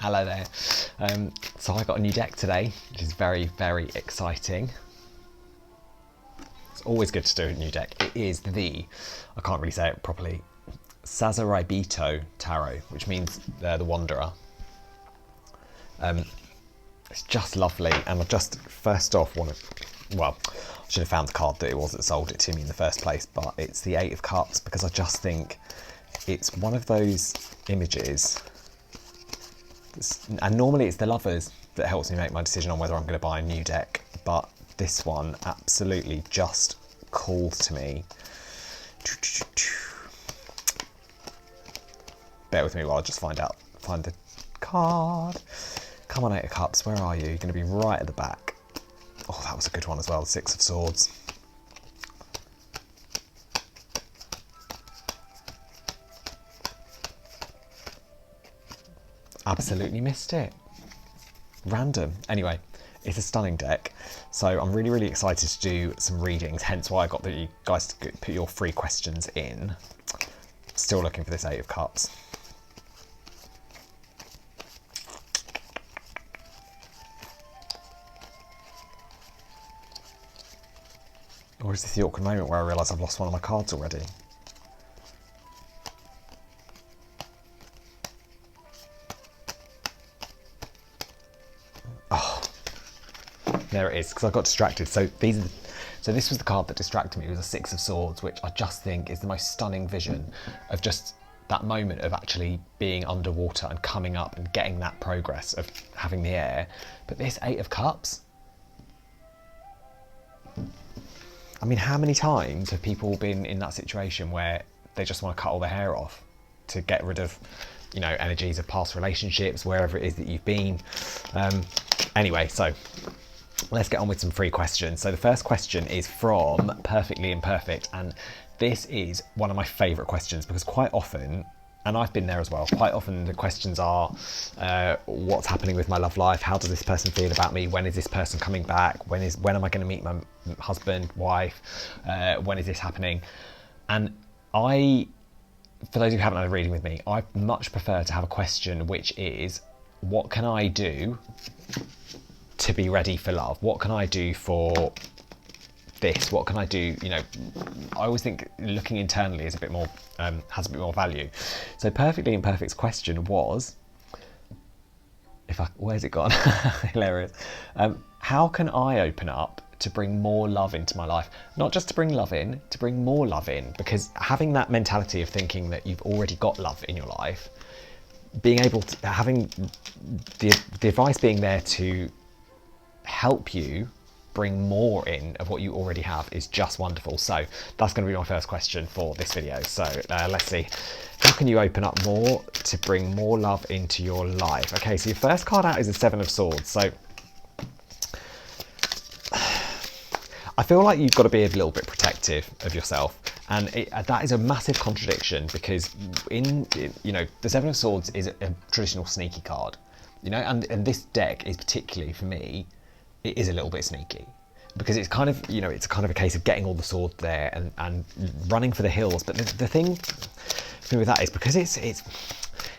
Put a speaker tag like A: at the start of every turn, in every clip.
A: Hello there. So I got a new deck today, which is very, very exciting. It's always good to do a new deck. It is the, I can't really say it properly, Sasuraibito Tarot, which means the Wanderer. It's just lovely, and I just first off want to, well, I should have found the card that it was that sold it to me in the first place, but it's the Eight of Cups, because I just think it's one of those images, and normally it's the Lovers that helps me make my decision on whether I'm going to buy a new deck, but this one absolutely just calls to me. Bear with me while I just find the card. Come on, Eight of Cups, where are you? You're going to be right at the back. Oh, that was a good one as well, the Six of Swords. Absolutely missed it. Random. Anyway, it's a stunning deck. So I'm really, really excited to do some readings, hence why I got you guys to put your free questions in. Still looking for this Eight of Cups. Or is this the awkward moment where I realise I've lost one of my cards already? Oh, there it is, because I got distracted. So this was the card that distracted me. It was a Six of Swords, which I just think is the most stunning vision of just that moment of actually being underwater and coming up and getting that progress of having the air. But this Eight of Cups, I mean, how many times have people been in that situation where they just want to cut all their hair off to get rid of, you know, energies of past relationships, wherever it is that you've been. Anyway, so let's get on with some free questions. So the first question is from Perfectly Imperfect, and this is one of my favourite questions because quite often, and I've been there as well, quite often the questions are, what's happening with my love life? How does this person feel about me? When is this person coming back? When am I going to meet my husband, wife? When is this happening? And for those who haven't had a reading with me, I much prefer to have a question which is, what can I do to be ready for love? What can I do for this? What can I do? You know, I always think looking internally is a bit more, has a bit more value. So Perfectly Imperfect's question was, where's it gone? Hilarious. How can I open up to bring more love into my life? Not just to bring love in, to bring more love in, because having that mentality of thinking that you've already got love in your life, being able to, having the advice being there to help you bring more in of what you already have is just wonderful. So that's going to be my first question for this video. So let's see, how can you open up more to bring more love into your life? Okay, so your first card out is the Seven of Swords. So I feel like you've got to be a little bit protective of yourself, and that is a massive contradiction, because you know, the Seven of Swords is a traditional sneaky card, you know, and this deck is particularly, for me, it is a little bit sneaky, because it's kind of, you know, it's kind of a case of getting all the swords there and running for the hills. But the thing with that is, because it's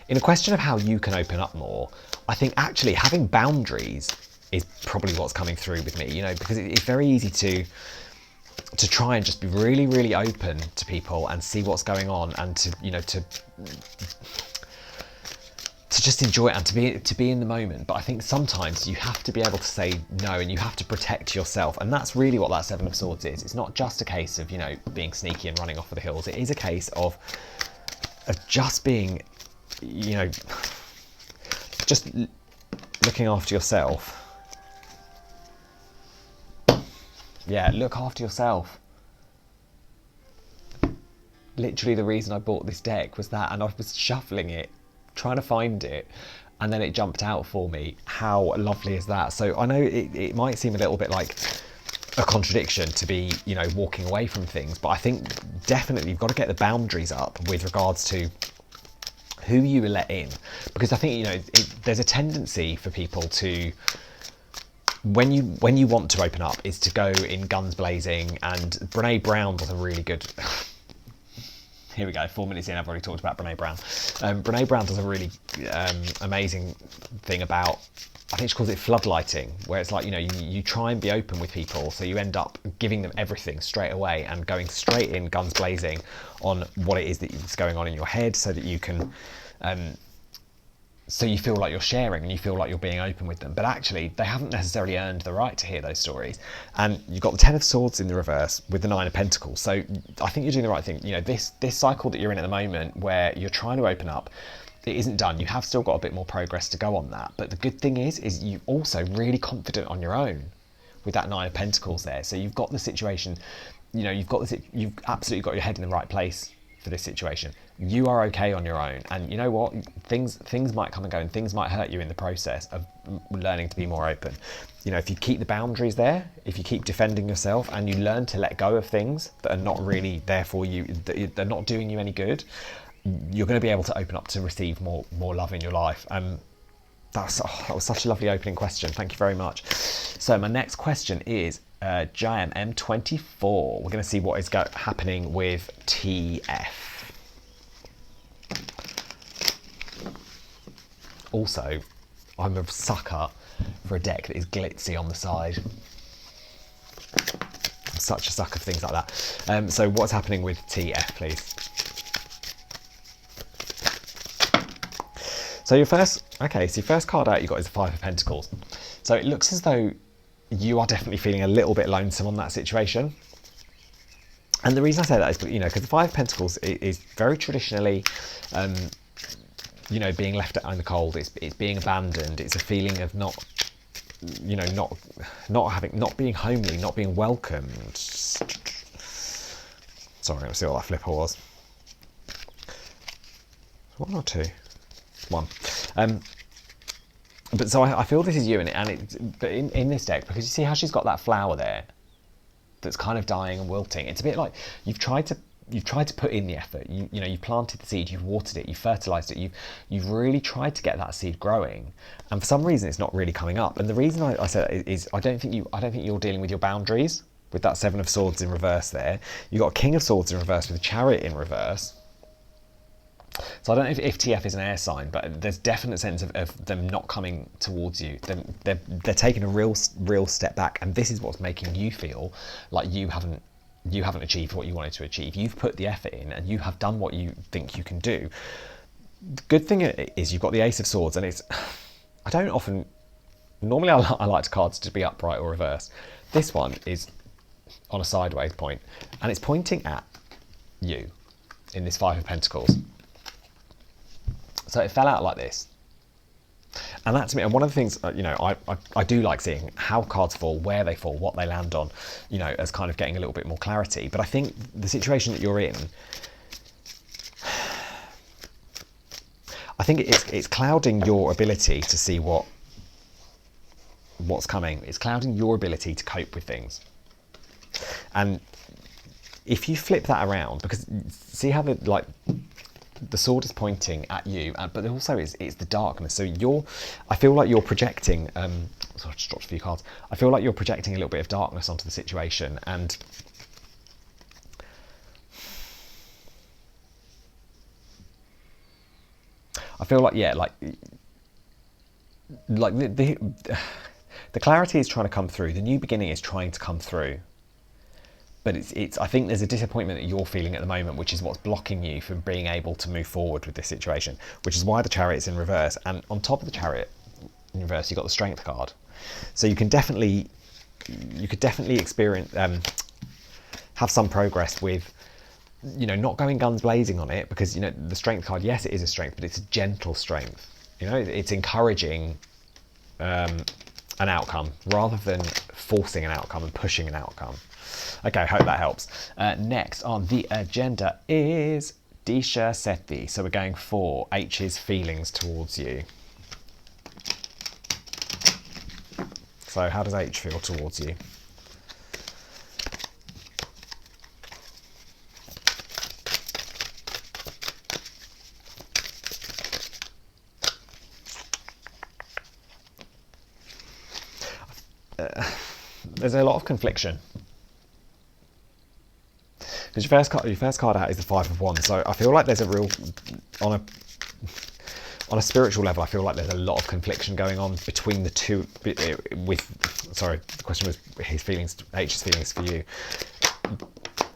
A: in a question of how you can open up more, I think actually having boundaries is probably what's coming through with me, you know, because it's very easy to try and just be really, really open to people and see what's going on, and to, you know, to just enjoy it and to be in the moment. But I think sometimes you have to be able to say no, and you have to protect yourself, and that's really what that Seven of Swords is. It's not just a case of, you know, being sneaky and running off for the hills. It is a case of just being, you know, just looking after yourself. Yeah, look after yourself. Literally the reason I bought this deck was that, and I was shuffling it, trying to find it, and then it jumped out for me. How lovely is that? So I know it might seem a little bit like a contradiction to be, you know, walking away from things, but I think definitely you've got to get the boundaries up with regards to who you let in, because I think, you know, there's a tendency for people to, when you want to open up, is to go in guns blazing. And Brene Brown was a really good Here we go, 4 minutes in, I've already talked about Brene Brown. Brene Brown does a really amazing thing about, I think she calls it floodlighting, where it's like, you know, you try and be open with people, so you end up giving them everything straight away and going straight in, guns blazing, on what it is that's going on in your head, so that you can, so you feel like you're sharing and you feel like you're being open with them. But actually, they haven't necessarily earned the right to hear those stories. And you've got the 10 of Swords in the reverse with the 9 of Pentacles. So I think you're doing the right thing. You know, this cycle that you're in at the moment, where you're trying to open up, it isn't done. You have still got a bit more progress to go on that. But the good thing is you're also really confident on your own with that 9 of Pentacles there. So you've got the situation, you know, you've absolutely got your head in the right place for this situation. You are okay on your own, and you know what, things might come and go, and things might hurt you in the process of learning to be more open. You know, if you keep the boundaries there, if you keep defending yourself, and you learn to let go of things that are not really there for you, they're not doing you any good, you're going to be able to open up to receive more love in your life. That was such a lovely opening question. Thank you very much. So my next question is JMM24. We're going to see what is happening with TF. Also, I'm a sucker for a deck that is glitzy on the side. I'm such a sucker for things like that. So what's happening with TF, please? So your first card out you got is the 5 of Pentacles. So it looks as though you are definitely feeling a little bit lonesome on that situation. And the reason I say that is, you know, because the 5 of Pentacles is very traditionally, you know, being left out in the cold. It's being abandoned. It's a feeling of not being homely, not being welcomed. Sorry, let's see what that flipper was. 1 or 2? 1. But so I feel this is you, but in this deck, because you see how she's got that flower there that's kind of dying and wilting. It's a bit like you've tried to put in the effort. You know, you've planted the seed, you've watered it, you've fertilized it, you've really tried to get that seed growing, and for some reason it's not really coming up. And the reason I said that is I don't think you're dealing with your boundaries with that 7 of Swords in reverse there. You've got a King of Swords in reverse with a Chariot in reverse. So I don't know if TF is an air sign, but there's definite sense of them not coming towards you. They're taking a real step back, and this is what's making you feel like you haven't achieved what you wanted to achieve. You've put the effort in, and you have done what you think you can do. The good thing is you've got the Ace of Swords, and it's, I don't often, normally I like cards to be upright or reverse. This one is on a sideways point, and it's pointing at you in this 5 of Pentacles. So it fell out like this. And that to me, and one of the things, you know, I do like seeing how cards fall, where they fall, what they land on, you know, as kind of getting a little bit more clarity. But I think the situation that you're in, I think it's clouding your ability to see what's coming. It's clouding your ability to cope with things. And if you flip that around, because see how the sword is pointing at you, but also it's the darkness. So I feel like you're projecting, sorry, I just dropped a few cards. I feel like you're projecting a little bit of darkness onto the situation, and I feel like, yeah, like the clarity is trying to come through. The new beginning is trying to come through. But I think there's a disappointment that you're feeling at the moment, which is what's blocking you from being able to move forward with this situation, which is why the Chariot's in reverse. And on top of the Chariot in reverse, you've got the Strength card. So you could definitely experience, have some progress with, you know, not going guns blazing on it, because, you know, the Strength card, yes, it is a strength, but it's a gentle strength. You know, it's encouraging an outcome rather than forcing an outcome and pushing an outcome. Okay, I hope that helps. Next on the agenda is Disha Sethi. So we're going for H's feelings towards you. So how does H feel towards you? There's a lot of confliction. Because Because your first card out is the Five of Wands. So I feel like there's a real, on a spiritual level, I feel like there's a lot of confliction going on between the two. Sorry, the question was H's feelings for you.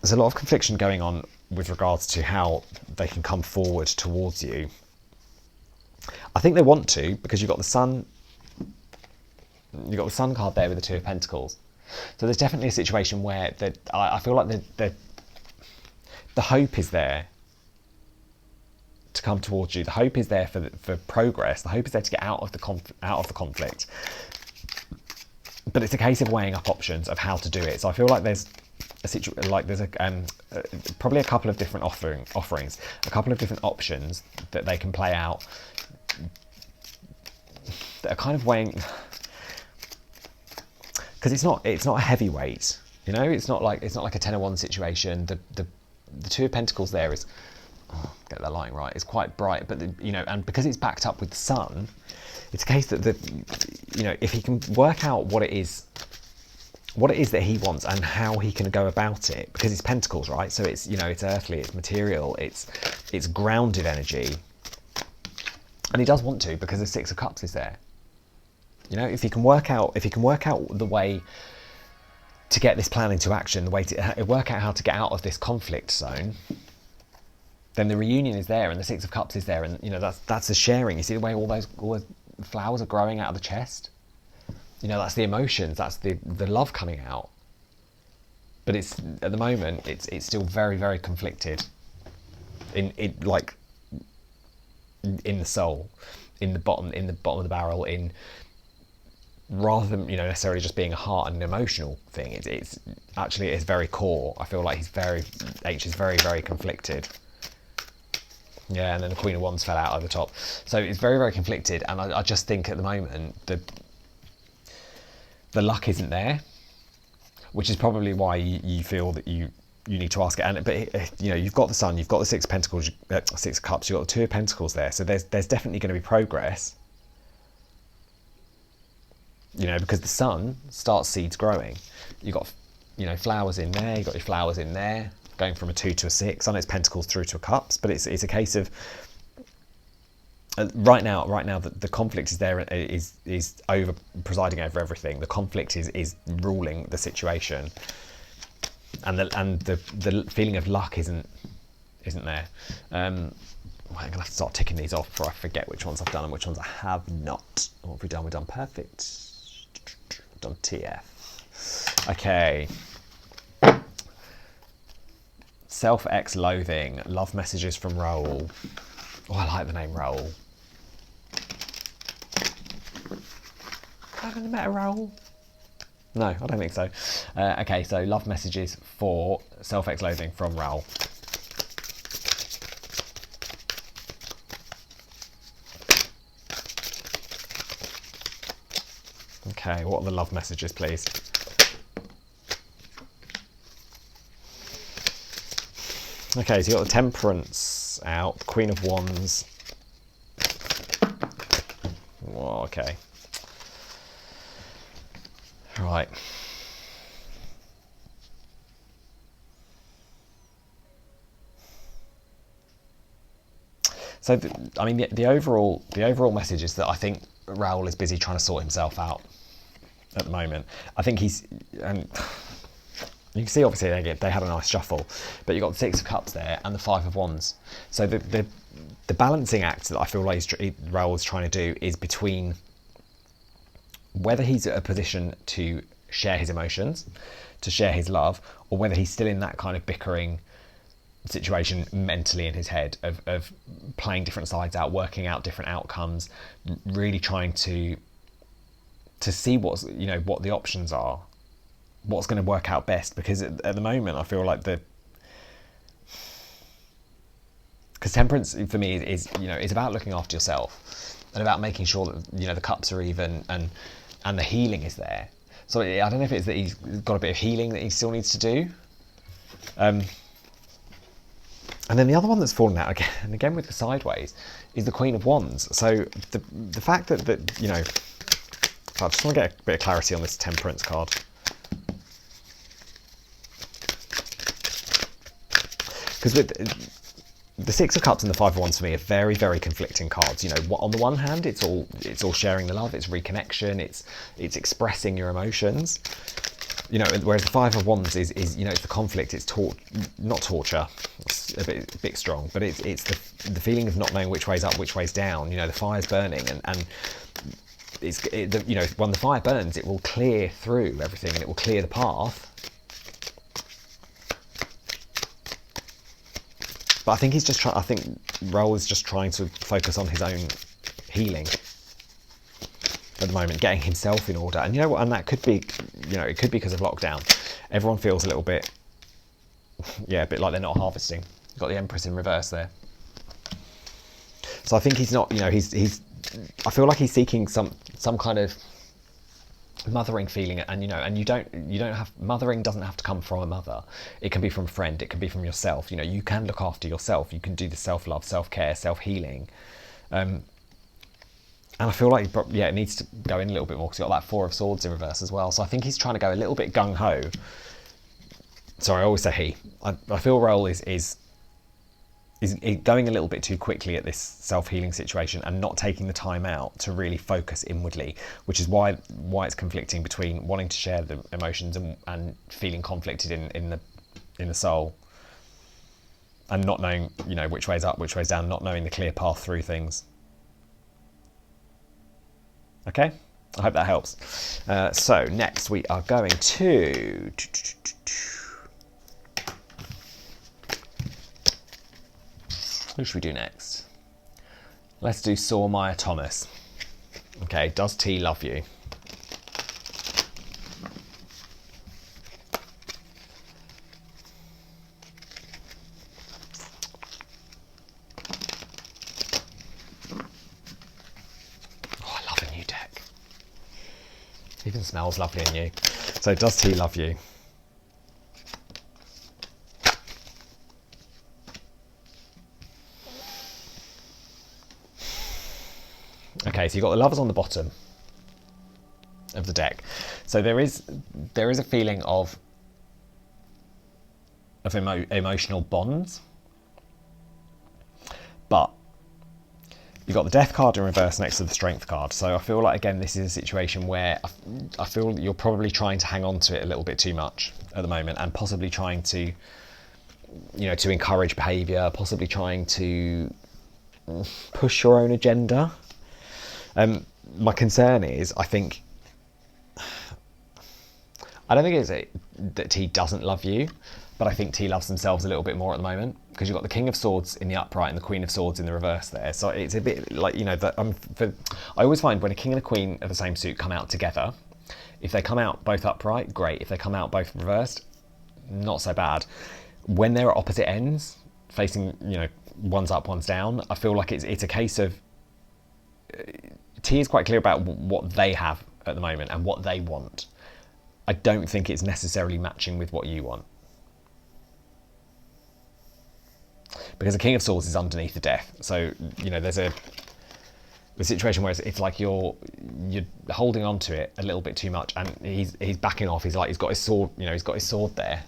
A: There's a lot of confliction going on with regards to how they can come forward towards you. I think they want to, because you've got the Sun. You've got the Sun card there with the Two of Pentacles. So there's definitely a situation where I feel like the hope is there to come towards you. The hope is there for progress. The hope is there to get out of the conflict. But it's a case of weighing up options of how to do it. So I feel like there's probably a couple of different offerings, a couple of different options that they can play out that are kind of weighing, because it's not a heavyweight, you know. It's not like a 10 of Wands situation. The Two of Pentacles there is, get that lighting right, it's quite bright, but and because it's backed up with the Sun, it's a case that if he can work out what it is that he wants and how he can go about it, because it's Pentacles, right? So it's it's earthly, it's material, it's grounded energy, and he does want to, because the Six of Cups is there. If he can work out the way to get this plan into action, the way to work out how to get out of this conflict zone, then the reunion is there, and the Six of Cups is there, and that's the sharing. You see the way all those flowers are growing out of the chest. That's the emotions, that's the love coming out. But it's, at the moment, it's still very, very conflicted. In the soul, in the bottom of the barrel, rather than necessarily just being a heart and an emotional thing. It's actually at his very core. I feel like H is very, very conflicted. Yeah, and then the Queen of Wands fell out over the top. So it's very, very conflicted, and I just think at the moment the luck isn't there, which is probably why you feel that you need to ask it. But you've got the Sun, you've got the Six of Pentacles, Six of Cups, you've got the Two of Pentacles there. So there's definitely going to be progress. Because the Sun starts seeds growing. You've got flowers in there. You've got your flowers in there, going from a 2 to a 6. I know it's Pentacles through to a Cups, but it's a case of right now the conflict is there, is over, presiding over everything. The conflict is ruling the situation, and the feeling of luck isn't there. I'm gonna have to start ticking these off before I forget which ones I've done and which ones I have not. What have we done? We've done perfect. We've done TF. Okay. Self-ex-loathing. Love messages from Raoul. Oh, I like the name Raoul. Have I met a Raoul? No, I don't think so. Okay, so love messages for self-ex-loathing from Raoul. Okay, what are the love messages, please? Okay, so you got the Temperance out, the Queen of Wands. Oh, okay. Right. So, the overall message is that I think Raoul is busy trying to sort himself out at the moment. I think and you can see obviously they had a nice shuffle, but you've got the Six of Cups there and the Five of Wands. So the balancing act that I feel like Raoul's trying to do is between whether he's at a position to share his emotions, to share his love, or whether he's still in that kind of bickering situation mentally in his head of playing different sides out, working out different outcomes, really trying to see what the options are, what's going to work out best. Because at the moment I feel like because temperance for me is about looking after yourself and about making sure that the cups are even and the healing is there. So I don't know if it's that he's got a bit of healing that he still needs to do. And then the other one that's fallen out again with the sideways is the Queen of Wands. So the fact that I just want to get a bit of clarity on this Temperance card. Because with the Six of Cups and the Five of Wands for me are very, very conflicting cards. You know, on the one hand, it's all sharing the love, it's reconnection, it's expressing your emotions. You know, whereas the Five of Wands is you know, it's the conflict, it's not torture, it's a bit strong, but it's the feeling of not knowing which way's up, which way's down. You know, the fire's burning, and you know, when the fire burns, it will clear through everything and it will clear the path. But I think I think Raoul is just trying to focus on his own healing at the moment, getting himself in order. And you know what? And that could be, you know, it could be because of lockdown. Everyone feels a little bit, yeah, a bit like they're not harvesting. You've got the Empress in reverse there. So I think he's not, you know, I feel like he's seeking some kind of mothering feeling, and you know, and you don't have, mothering doesn't have to come from a mother. It can be from a friend, it can be from yourself. You know, you can look after yourself, you can do the self-love, self-care, self-healing. And I feel like, yeah, it needs to go in a little bit more because you've got that Four of Swords in reverse as well. So I think he's trying to go a little bit gung-ho. Sorry, I always say he. I feel Raoul is going a little bit too quickly at this self-healing situation and not taking the time out to really focus inwardly, which is why it's conflicting between wanting to share the emotions and feeling conflicted in the soul, and not knowing, you know, which way's up, which way's down, not knowing the clear path through things. Okay, I hope that helps. So next we are going to... Who should we do next? Let's do Saw Maya Thomas. Okay, does T love you? Oh, I love a new deck. Even smells lovely in you. So does T love you? Okay, so you've got the Lovers on the bottom of the deck. So there is a feeling of emotional bonds, but you've got the Death card in reverse next to the Strength card. So I feel like, again, this is a situation where I feel you're probably trying to hang on to it a little bit too much at the moment, and possibly trying to, you know, to encourage behaviour, possibly trying to push your own agenda. My concern is, I don't think it's that T doesn't love you, but I think T loves themselves a little bit more at the moment, because you've got the King of Swords in the upright and the Queen of Swords in the reverse there. So it's a bit like, you know, I always find when a King and a Queen of the same suit come out together, if they come out both upright, great. If they come out both reversed, not so bad. When they're at opposite ends, facing, you know, one's up, one's down, I feel like it's a case of T is quite clear about what they have at the moment and what they want. I don't think it's necessarily matching with what you want, because the King of Swords is underneath the Death. So, you know, there's the situation where it's like you're holding on to it a little bit too much, and he's backing off. He's got his sword, you know, he's got his sword there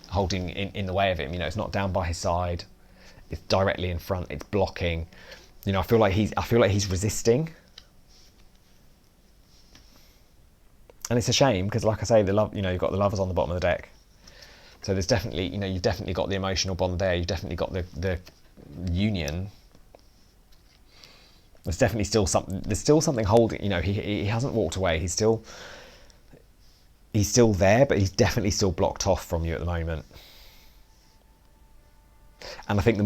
A: holding in the way of him. You know, it's not down by his side, it's directly in front, it's blocking. You know, I feel like he's resisting, and it's a shame because, like I say, you know, you've got the Lovers on the bottom of the deck. So there's definitely, you know, you've definitely got the emotional bond there. You've definitely got the union. There's definitely still something. There's still something holding. You know, he hasn't walked away. He's still there, but he's definitely still blocked off from you at the moment. And I think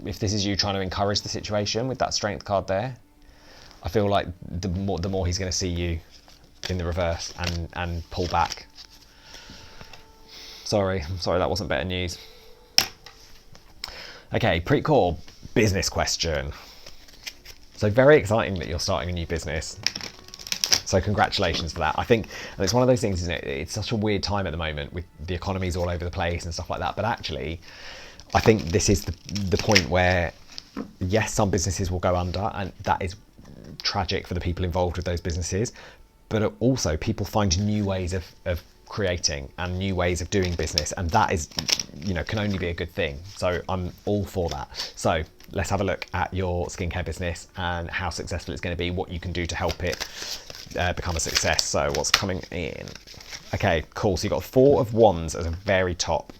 A: if this is you trying to encourage the situation with that Strength card there, I feel like the more he's going to see you in the reverse and pull back. Sorry, that wasn't better news. Okay, pre-core business question. So very exciting that you're starting a new business. So congratulations for that. I think, and it's one of those things, isn't it? It's such a weird time at the moment with the economies all over the place and stuff like that. But actually, I think this is the point where, yes, some businesses will go under, and that is tragic for the people involved with those businesses. But also, people find new ways of creating and new ways of doing business, and that is, you know, can only be a good thing. So I'm all for that. So let's have a look at your skincare business and how successful it's going to be, what you can do to help it become a success. So what's coming in? Okay, cool. So you've got 4 of Wands at the very top.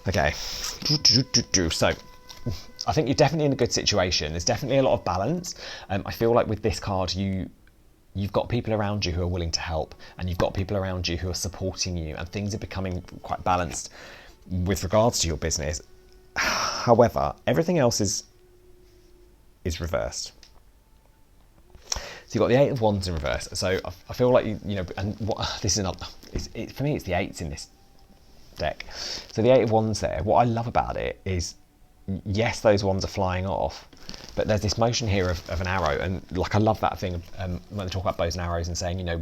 A: Okay. So I think you're definitely in a good situation. There's definitely a lot of balance. I feel like with this card, you've got people around you who are willing to help, and you've got people around you who are supporting you, and things are becoming quite balanced with regards to your business. However, everything else is reversed. So you've got the 8 of Wands in reverse. So I feel like, you know, and what this is not, for me, it's the 8s in this deck. So the 8 of Wands there, what I love about it is, yes, those wands are flying off, but there's this motion here of an arrow. And like, I love that thing when they talk about bows and arrows and saying, you know,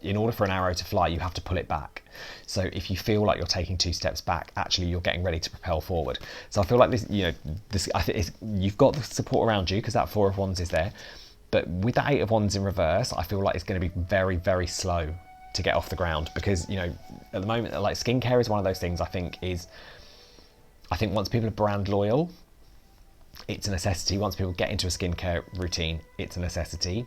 A: in order for an arrow to fly, you have to pull it back. So if you feel like you're taking 2 steps back, actually you're getting ready to propel forward. So I feel like this, you know, I think you've got the support around you because that 4 of Wands is there. But with that 8 of Wands in reverse, I feel like it's going to be very, very slow to get off the ground, because, you know, at the moment, like, skincare is one of those things I think once people are brand loyal, it's a necessity. Once people get into a skincare routine, it's a necessity.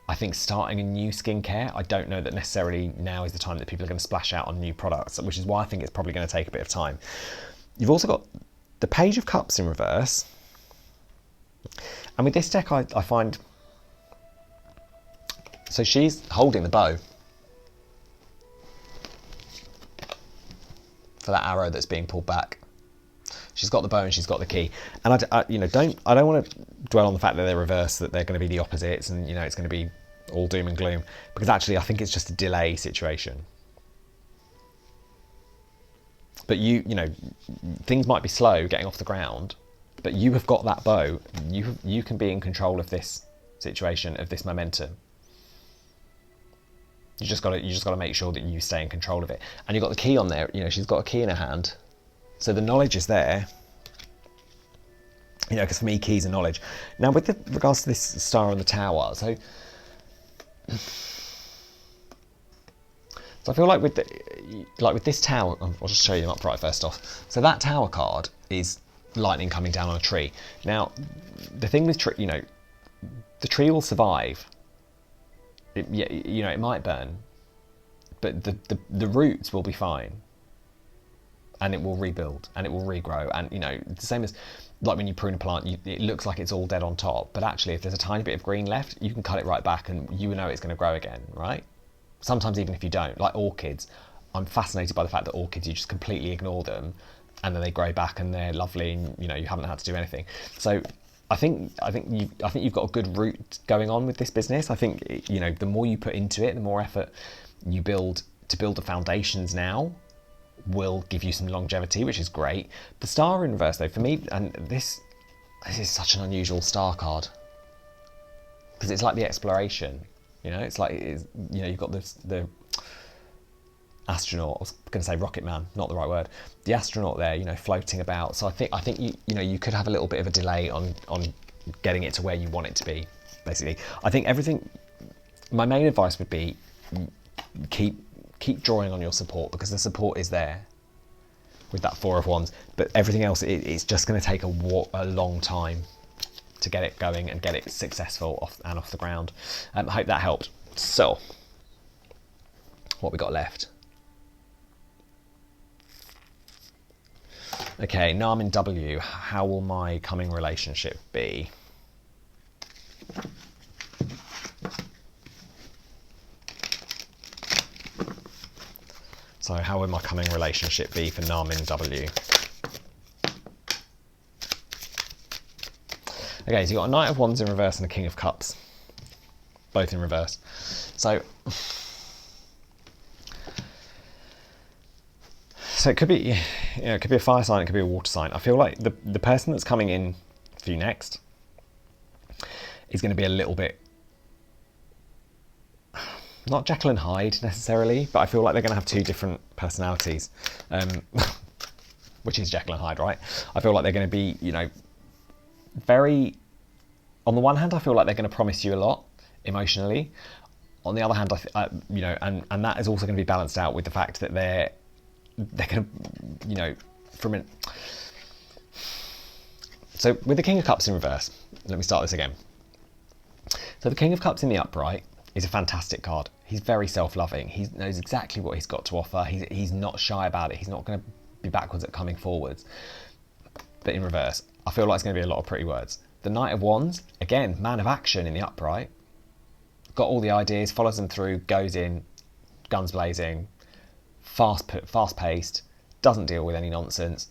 A: I think starting a new skincare, I don't know that necessarily now is the time that people are going to splash out on new products, which is why I think it's probably going to take a bit of time. You've also got the Page of Cups in reverse. And with this deck, I find... So she's holding the bow for that arrow that's being pulled back. She's got the bow and she's got the key. And I don't want to dwell on the fact that they're reversed, that they're going to be the opposites, and, you know, it's going to be all doom and gloom, because actually I think it's just a delay situation. But you know, things might be slow getting off the ground, but you have got that bow. You can be in control of this situation, of this momentum. You just got to make sure that you stay in control of it. And you've got the key on there. You know, she's got a key in her hand, so the knowledge is there. You know, because for me, keys are knowledge. Now, with regards to this star on the tower, so I feel like with this tower, I'll just show you them upright first off. So that tower card is lightning coming down on a tree. Now, the thing with you know, the tree will survive. You know, it might burn, but the roots will be fine, and it will rebuild and it will regrow. And, you know, the same as like when you prune a plant, it looks like it's all dead on top, but actually if there's a tiny bit of green left, you can cut it right back and you know it's going to grow again, right? Sometimes even if you don't, like orchids, I'm fascinated by the fact that orchids, you just completely ignore them and then they grow back and they're lovely, and, you know, you haven't had to do anything. So I think you've got a good route going on with this business. I think, you know, the more you put into it, the more effort you build to build the foundations now will give you some longevity, which is great. The star in reverse, though, for me, and this is such an unusual star card, because it's like the exploration. You know, it's like, you know, you've got the astronaut. I was going to say rocket man, not the right word. The astronaut there, you know, floating about. So I think you know, you could have a little bit of a delay on getting it to where you want it to be. Basically, I think everything. My main advice would be keep drawing on your support, because the support is there with that 4 of Wands. But everything else, it's just going to take a long time to get it going and get it successful off the ground. I hope that helped. So, what we got left? Okay, now I'm in W. How will my coming relationship be? So how will my coming relationship be for Nam in W? Okay, so you've got a Knight of Wands in reverse and a King of Cups, both in reverse. So it could be, you know, it could be a fire sign, it could be a water sign. I feel like the person that's coming in for you next is going to be a little bit, not Jekyll and Hyde necessarily, but I feel like they're going to have 2 different personalities, which is Jekyll and Hyde, right? I feel like they're going to be, you know, very, on the one hand, I feel like they're going to promise you a lot emotionally. On the other hand, you know, and that is also going to be balanced out with the fact that they're going to, you know, so with the King of Cups in reverse, let me start this again. So the King of Cups in the upright is a fantastic card. He's very self-loving. He knows exactly what he's got to offer. He's not shy about it. He's not going to be backwards at coming forwards. But in reverse, I feel like it's going to be a lot of pretty words. The Knight of Wands, again, man of action in the upright. Got all the ideas, follows them through, goes in, guns blazing, fast-paced, doesn't deal with any nonsense.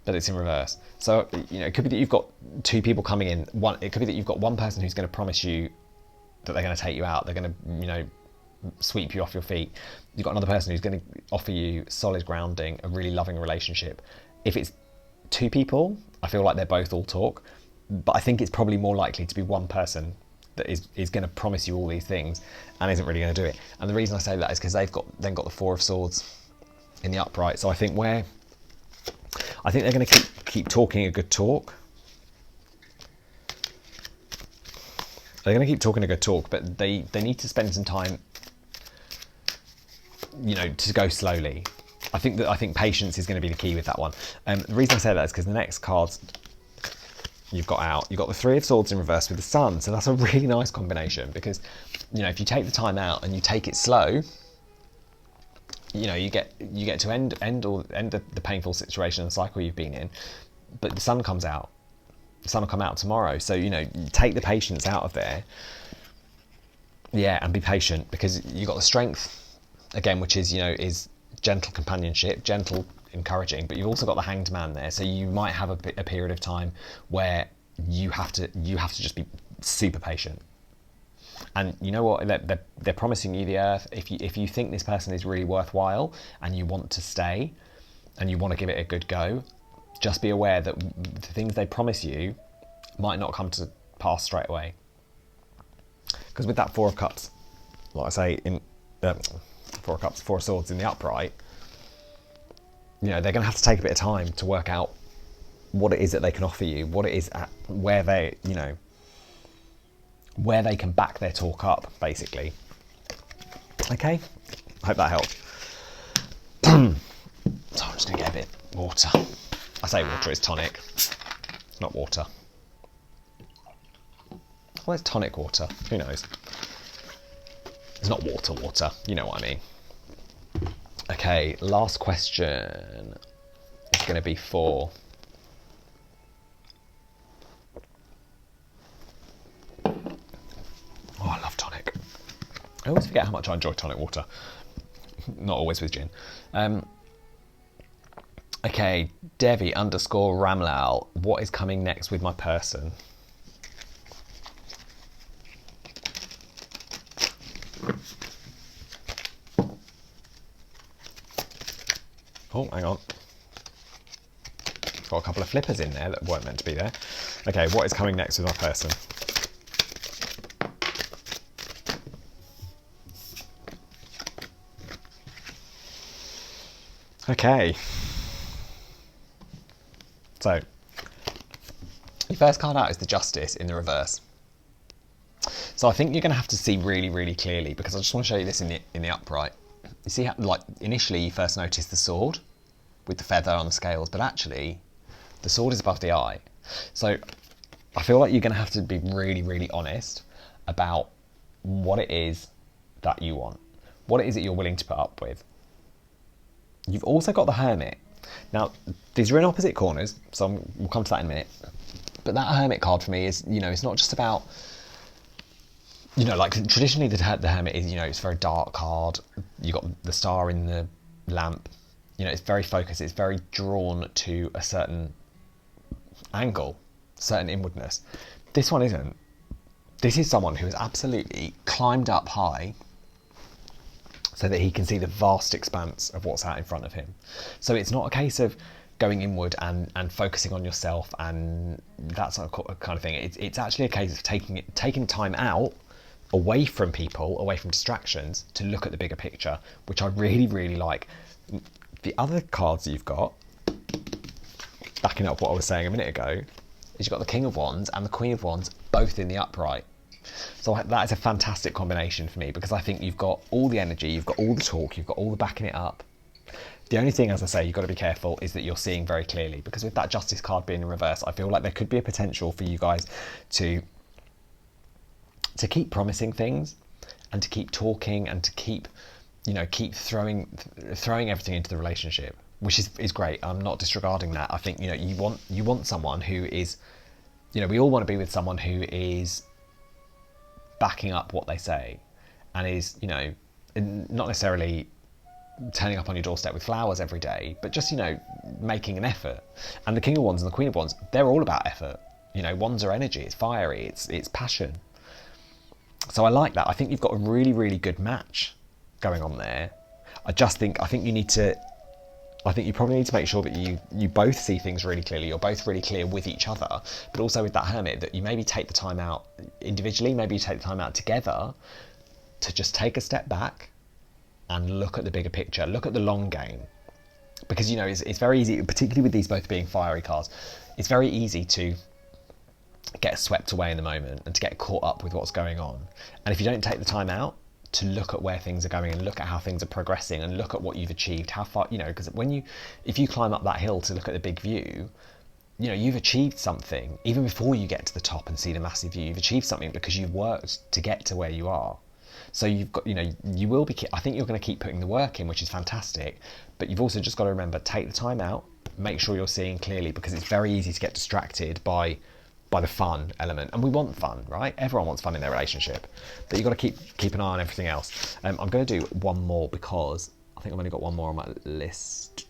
A: But it's in reverse. So, you know, it could be that you've got two people coming in. It could be that you've got one person who's going to promise you that they're going to take you out. They're going to, you know, sweep you off your feet. You've got another person who's going to offer you solid grounding, a really loving relationship. If it's two people, I feel like they're both all talk. But I think it's probably more likely to be one person that is going to promise you all these things and isn't really going to do it. And the reason I say that is because they've then got the Four of Swords in the upright. So I think they're going to keep talking a good talk. They're going to keep talking a good talk, but they need to spend some time, you know, to go slowly. I think patience is going to be the key with that one. The reason I say that is because the next cards you've got the Three of Swords in reverse with the Sun. So that's a really nice combination because, you know, if you take the time out and you take it slow, you know, you get to end the painful situation and cycle you've been in, but the sun comes out. The sun will come out tomorrow. So, you know, you take the patience out of there. Yeah, and be patient because you've got the Strength again, which is, you know, is gentle companionship, gentle encouraging, but you've also got the Hanged Man there. So you might have a period of time where you have to just be super patient. And you know what? They're promising you the earth. If you think this person is really worthwhile and you want to stay and you want to give it a good go, just be aware that the things they promise you might not come to pass straight away. Because with that Four of Cups, like I say, in Four of Cups, Four of Swords in the upright, you know, they're going to have to take a bit of time to work out what it is that they can offer you, what it is where they, you know, where they can back their talk up, basically. Okay, I hope that helped. So I'm just going to get a bit of water. I say water, it's tonic. It's not water. Well, it's tonic water. Who knows? It's not water. You know what I mean. Okay, last question is going to be for... Oh, I love tonic. I always forget how much I enjoy tonic water. Not always with gin. Okay, Devi _Ramlal. What is coming next with my person? Oh, hang on. Got a couple of flippers in there that weren't meant to be there. Okay, what is coming next with my person? Okay. So, the first card out is the Justice in the reverse. So I think you're going to have to see really, really clearly because I just want to show you this in the upright. You see how, like, initially you first notice the sword with the feather on the scales, but actually the sword is above the eye. So I feel like you're going to have to be really, really honest about what it is that you want, what it is that you're willing to put up with. You've also got the Hermit. Now, these are in opposite corners, so we'll come to that in a minute. But that Hermit card for me is, you know, it's not just about, you know, like traditionally the Hermit is, you know, it's a very dark card. You got the star in the lamp. You know, it's very focused. It's very drawn to a certain angle, certain inwardness. This one isn't. This is someone who has absolutely climbed up high so that he can see the vast expanse of what's out in front of him. So it's not a case of going inward and focusing on yourself and that sort of kind of thing. It's actually a case of taking time out away from people, away from distractions, to look at the bigger picture, which I really, really like. The other cards you've got, backing up what I was saying a minute ago, is you've got the King of Wands and the Queen of Wands both in the upright. So that is a fantastic combination for me, because I think you've got all the energy, you've got all the talk, you've got all the backing it up. The only thing, as I say, you've got to be careful is that you're seeing very clearly, because with that Justice card being in reverse, I feel like there could be a potential for you guys to keep promising things and to keep talking and to keep, you know, keep throwing everything into the relationship, which is great. I'm not disregarding that. I think, you know, you want someone who is, you know, we all want to be with someone who is backing up what they say and is, you know, not necessarily turning up on your doorstep with flowers every day, but just, you know, making an effort. And the King of Wands and the Queen of Wands, they're all about effort. You know, wands are energy, it's fiery, it's passion. So I like that. I think you've got a really, really good match going on there. I think you probably need to make sure that you both see things really clearly. You're both really clear with each other, but also with that Hermit, that you maybe take the time out individually, maybe you take the time out together to just take a step back and look at the bigger picture, look at the long game. Because, you know, it's very easy, particularly with these both being fiery cards, it's very easy to get swept away in the moment and to get caught up with what's going on. And if you don't take the time out to look at where things are going and look at how things are progressing and look at what you've achieved, how far, you know, because if you climb up that hill to look at the big view, you know, you've achieved something. Even before you get to the top and see the massive view, you've achieved something because you've worked to get to where you are. So you've got, you know, I think you're going to keep putting the work in, which is fantastic, but you've also just got to remember, take the time out, make sure you're seeing clearly, because it's very easy to get distracted by the fun element. And we want fun, right? Everyone wants fun in their relationship, but you've got to keep an eye on everything else. I'm going to do one more because I think I've only got one more on my list.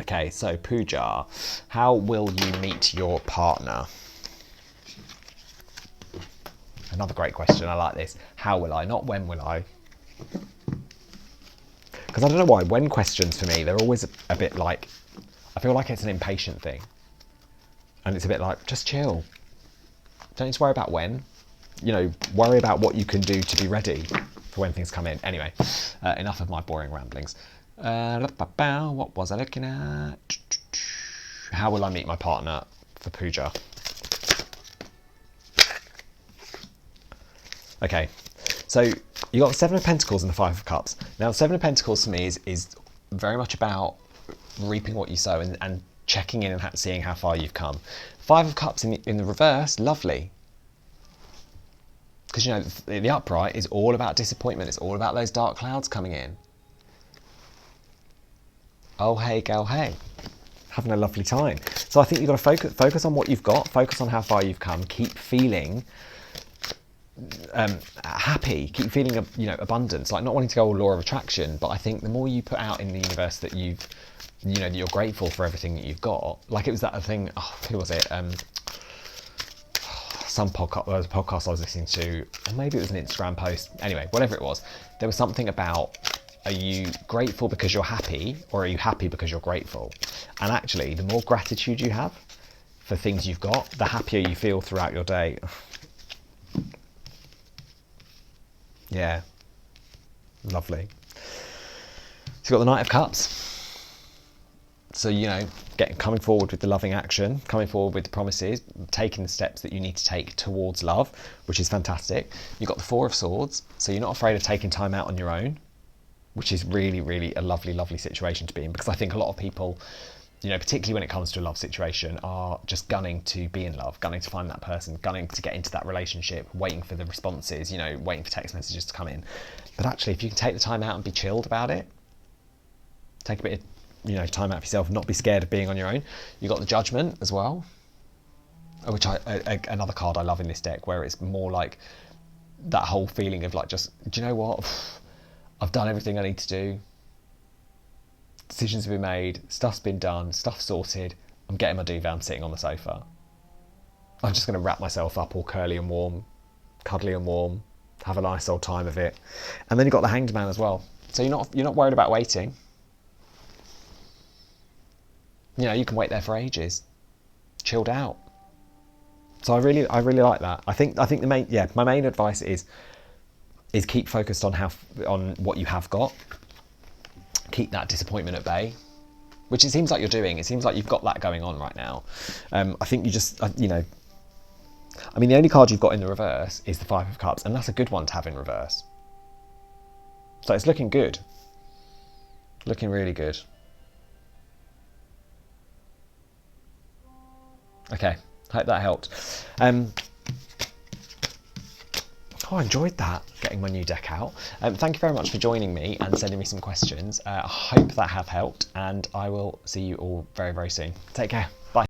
A: Okay, so Puja, how will you meet your partner? Another great question, I like this. How will I? Not when will I. Because I don't know why, when questions for me, they're always a bit like, I feel like it's an impatient thing. And it's a bit like, just chill. Don't need to worry about when. You know, worry about what you can do to be ready for when things come in. Anyway, enough of my boring ramblings. What was I looking at? How will I meet my partner for Puja? Okay, so you got the Seven of Pentacles and the Five of Cups. Now, the Seven of Pentacles for me is very much about reaping what you sow and checking in and seeing how far you've come. Five of Cups in the reverse, lovely. Because, you know, the upright is all about disappointment. It's all about those dark clouds coming in. Oh, hey, girl, hey. Having a lovely time. So I think you've got to focus on what you've got, focus on how far you've come, keep feeling happy, keep feeling, you know, abundance, like not wanting to go all law of attraction, but I think the more you put out in the universe that you know, that you're grateful for everything that you've got. Like it was that thing, who was it? Some podcast, there was a podcast I was listening to, or maybe it was an Instagram post. Anyway, whatever it was, there was something about, are you grateful because you're happy, or are you happy because you're grateful? And actually, the more gratitude you have for things you've got, the happier you feel throughout your day. Yeah, lovely. So you've got the Knight of Cups. So, you know, coming forward with the loving action, coming forward with the promises, taking the steps that you need to take towards love, which is fantastic. You've got the Four of Swords, so you're not afraid of taking time out on your own, which is really, really a lovely, lovely situation to be in, because I think a lot of people, you know, particularly when it comes to a love situation, are just gunning to be in love, gunning to find that person, gunning to get into that relationship, waiting for the responses, you know, waiting for text messages to come in. But actually, if you can take the time out and be chilled about it, take a bit of, you know, time out for yourself, not be scared of being on your own. You've got the Judgment as well, which another card I love in this deck, where it's more like that whole feeling of like, just, do you know what? I've done everything I need to do. Decisions have been made, stuff's been done, stuff's sorted. I'm getting my duvet, I'm sitting on the sofa. I'm just going to wrap myself up all curly and warm, cuddly and warm, have a nice old time of it. And then you've got the Hanged Man as well. So you're not worried about waiting. You know, you can wait there for ages, chilled out. So I really like that. I think my main advice is keep focused on what you have got. Keep that disappointment at bay, which it seems like you're doing. It seems like you've got that going on right now. I think you just, you know, I mean, the only card you've got in the reverse is the Five of Cups, and that's a good one to have in reverse. So it's looking good. Looking really good. Okay, hope that helped. Oh, I enjoyed that, getting my new deck out. Thank you very much for joining me and sending me some questions. I hope that have helped, and I will see you all very, very soon. Take care. Bye.